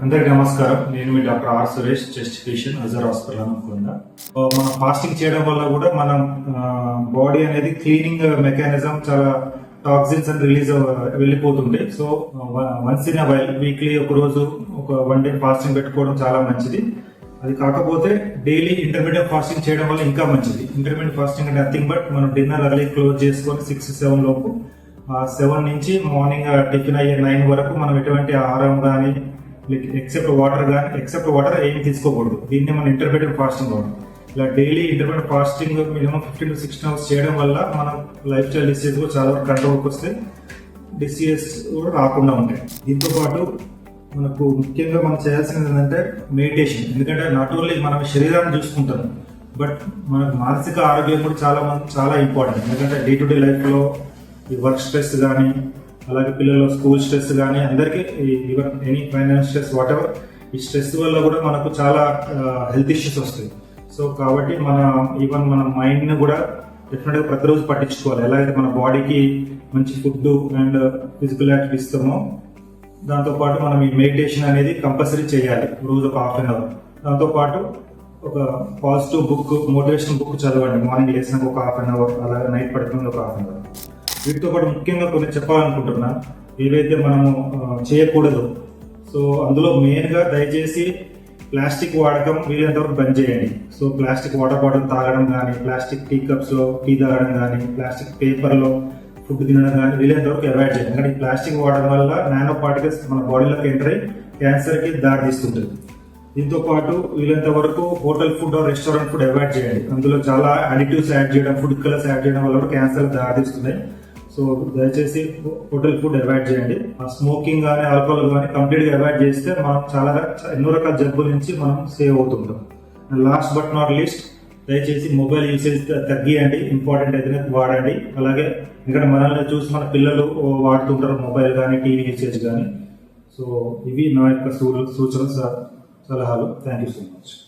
అందరికి నమస్కారం. నేను మీ doctor R Suresh, chest physician, Azar hospital అనుకుందా. మనం ఫాస్టింగ్ చేయడం వల్ల కూడా మనం బాడీ అనేది క్లీనింగ్ మెకానిజం చాలా టాక్సిన్స్ అని రిలీజ్ వెళ్ళిపోతుంటాయి. So once in while weekly ఒక రోజు ఒక 1 day ఫాస్టింగ్ పెట్టుకోవడం చాలా మంచిది. అది కాకపోతే డైలీ ఇంటర్మీడియట్ ఫాస్టింగ్ చేయడం వల్ల ఇంకా మంచిది. ఇంటర్మీడియట్ ఫాస్టింగ్ అంటే నథింగ్ బట్ మనం డిన్నర్ అర్లీ క్లోజ్ చేసుకొని 6-7 లోపు 7 నుంచి మార్నింగ్ టిఫిన్ అయ్యే 9 వరకు మనం ఎటువంటి ఆహారం కానీ ఎక్సెప్ట్ వాటర్ ఏమి తీసుకోకూడదు. దీన్ని మనం ఇంటర్మీడియట్ ఫాస్టింగ్ అవుతుంది. ఇలా daily intermediate fasting minimum 15 to 16 hours చేయడం వల్ల మన లైఫ్ స్టైల్ డిసీజ్ కూడా చాలా వరకు కంట్రోల్కి వస్తే డిసీజెస్ కూడా రాకుండా ఉంటాయి. దీంతో పాటు మనకు ముఖ్యంగా మనం చేయాల్సింది ఏంటంటే మెడిటేషన్. ఎందుకంటే నాట్ ఓన్లీ మనం శరీరాన్ని చూసుకుంటాం, బట్ మనకు మానసిక ఆరోగ్యం కూడా చాలా ఇంపార్టెంట్. ఎందుకంటే డే టు డే లైఫ్లో ఈ వర్క్ స్ట్రెస్ కానీ, అలాగే పిల్లల స్కూల్ స్ట్రెస్ కానీ, అందరికీ even any finance stress what ever, ఈ స్ట్రెస్ వల్ల కూడా మనకు చాలా హెల్త్ ఇష్యూస్ వస్తాయి. సో కాబట్టి మన మైండ్ని కూడా డెఫినెట్గా ప్రతిరోజు పట్టించుకోవాలి. ఎలాగైతే మన బాడీకి మంచి ఫుడ్ అండ్ ఫిజికల్ యాక్టివిటీ ఇస్తామో, దాంతోపాటు మనం ఈ మెడిటేషన్ అనేది కంపల్సరీ చేయాలి రోజు ఒక 1/2 hour. దాంతోపాటు ఒక పాజిటివ్ బుక్, మోటివేషన్ బుక్ చదవండి. మార్నింగ్ లేసినాక ఒక 1/2 hour, అలాగే నైట్ పడుతుంది ఒక 1/2 hour. వీటితో పాటు ముఖ్యంగా కొన్ని చెప్పాలనుకుంటున్నా, ఏవైతే మనము చేయకూడదు. సో అందులో మెయిన్గా దయచేసి ప్లాస్టిక్ వాడకం వీలైనంతవరకు బంద్ చేయండి. సో ప్లాస్టిక్ వాటర్ బాటిల్ తాగడం కానీ, ప్లాస్టిక్ టీ కప్స్లో టీ తాగడం కానీ, ప్లాస్టిక్ పేపర్లో ఫుడ్ తినడం కానీ వీలైనంతవరకు అవాయిడ్ చేయండి. ఎందుకంటే ఈ ప్లాస్టిక్ వాడడం వల్ల నానో పార్టికల్స్ మన బాడీలోకి ఎంటర్ అయ్యి క్యాన్సర్కి దారి తీస్తుంటుంది. దీంతో పాటు వీలైనంత వరకు hotel food, restaurant food avoid చేయండి. అందులో చాలా అడిటివ్స్ యాడ్ చేయడం, ఫుడ్ కలర్స్ యాడ్ చేయడం వల్ల కూడా క్యాన్సర్ దారితీస్తున్నాయి. సో దయచేసి హోటల్ ఫుడ్ అవాయిడ్ చేయండి. స్మోకింగ్ కానీ, ఆల్కహాల్ కానీ కంప్లీట్గా అవాయిడ్ చేస్తే మనం ఎన్నో రకాల జబ్బుల నుంచి మనం సేవ్ అవుతుంటాం. లాస్ట్ బట్ నాట్ లీస్ట్, దయచేసి మొబైల్ యూసేజ్ తగ్గియండి. ఇంపార్టెంట్ అయితే వాడండి. అలాగే ఎందుకంటే మనల్ని చూసి మన పిల్లలు వాడుతుంటారు మొబైల్ కానీ, టీవీ యూసేజ్ కానీ. సో ఇవి నా యొక్క సూచనలు, సలహాలు. Thank you so much.